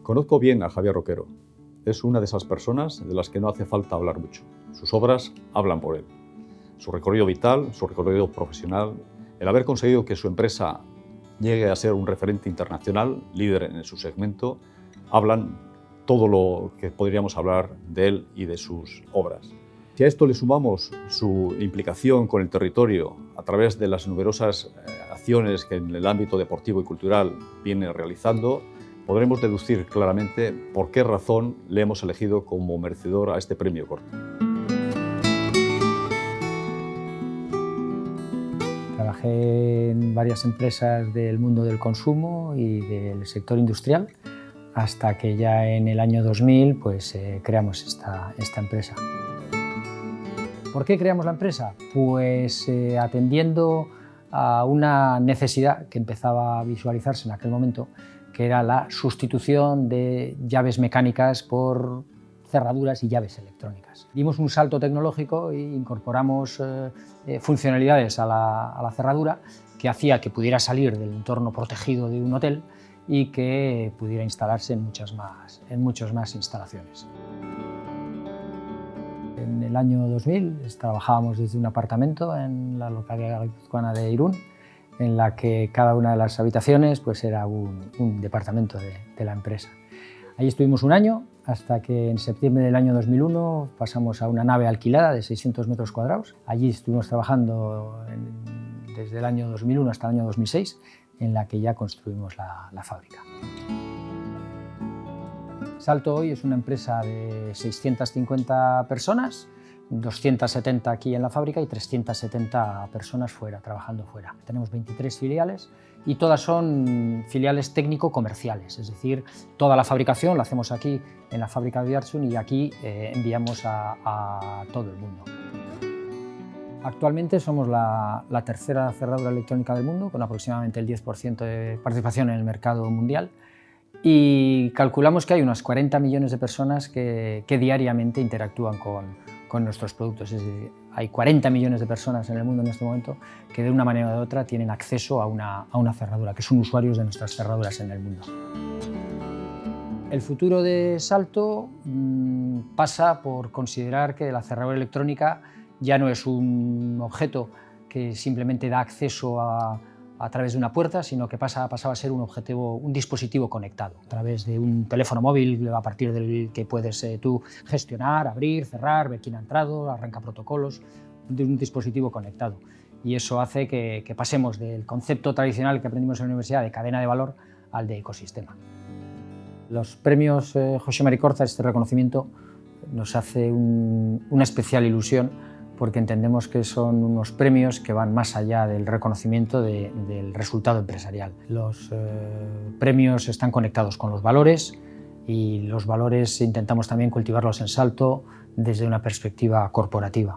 Conozco bien a Javier Roquero. Es una de esas personas de las que no hace falta hablar mucho. Sus obras hablan por él. Su recorrido vital, su recorrido profesional, el haber conseguido que su empresa llegue a ser un referente internacional, líder en su segmento, hablan todo lo que podríamos hablar de él y de sus obras. Si a esto le sumamos su implicación con el territorio a través de las numerosas acciones que en el ámbito deportivo y cultural viene realizando, podremos deducir claramente por qué razón le hemos elegido como merecedor a este premio Corte. Trabajé en varias empresas del mundo del consumo y del sector industrial hasta que ya en el año 2000 creamos esta empresa. ¿Por qué creamos la empresa? Pues atendiendo a una necesidad que empezaba a visualizarse en aquel momento, que era la sustitución de llaves mecánicas por cerraduras y llaves electrónicas. Dimos un salto tecnológico e incorporamos funcionalidades a la cerradura que hacía que pudiera salir del entorno protegido de un hotel y que pudiera instalarse en muchas más instalaciones. En el año 2000 trabajábamos desde un apartamento en la localidad guipuzcoana de Irún, en la que cada una de las habitaciones era un departamento de la empresa. Allí estuvimos un año, hasta que en septiembre del año 2001 pasamos a una nave alquilada de 600 metros cuadrados. Allí estuvimos trabajando desde el año 2001 hasta el año 2006, en la que ya construimos la fábrica. Salto hoy es una empresa de 650 personas, 270 aquí en la fábrica y 370 personas fuera, trabajando fuera. Tenemos 23 filiales y todas son filiales técnico-comerciales, es decir, toda la fabricación la hacemos aquí en la fábrica de Oiartzun y aquí enviamos a todo el mundo. Actualmente somos la tercera cerradura electrónica del mundo, con aproximadamente el 10% de participación en el mercado mundial, y calculamos que hay unas 40 millones de personas que diariamente interactúan con nuestros productos. Es decir, hay 40 millones de personas en el mundo en este momento que de una manera u otra tienen acceso a una cerradura, que son usuarios de nuestras cerraduras en el mundo. El futuro de Salto pasa por considerar que la cerradura electrónica ya no es un objeto que simplemente da acceso a través de una puerta, sino que pasaba a ser un dispositivo conectado, a través de un teléfono móvil a partir del que puedes tú gestionar, abrir, cerrar, ver quién ha entrado, arranca protocolos, de un dispositivo conectado. Y eso hace que pasemos del concepto tradicional que aprendimos en la universidad de cadena de valor al de ecosistema. Los premios José Mari Corta, este reconocimiento, nos hace una especial ilusión porque entendemos que son unos premios que van más allá del reconocimiento del resultado empresarial. Los premios están conectados con los valores y los valores intentamos también cultivarlos en Salto desde una perspectiva corporativa.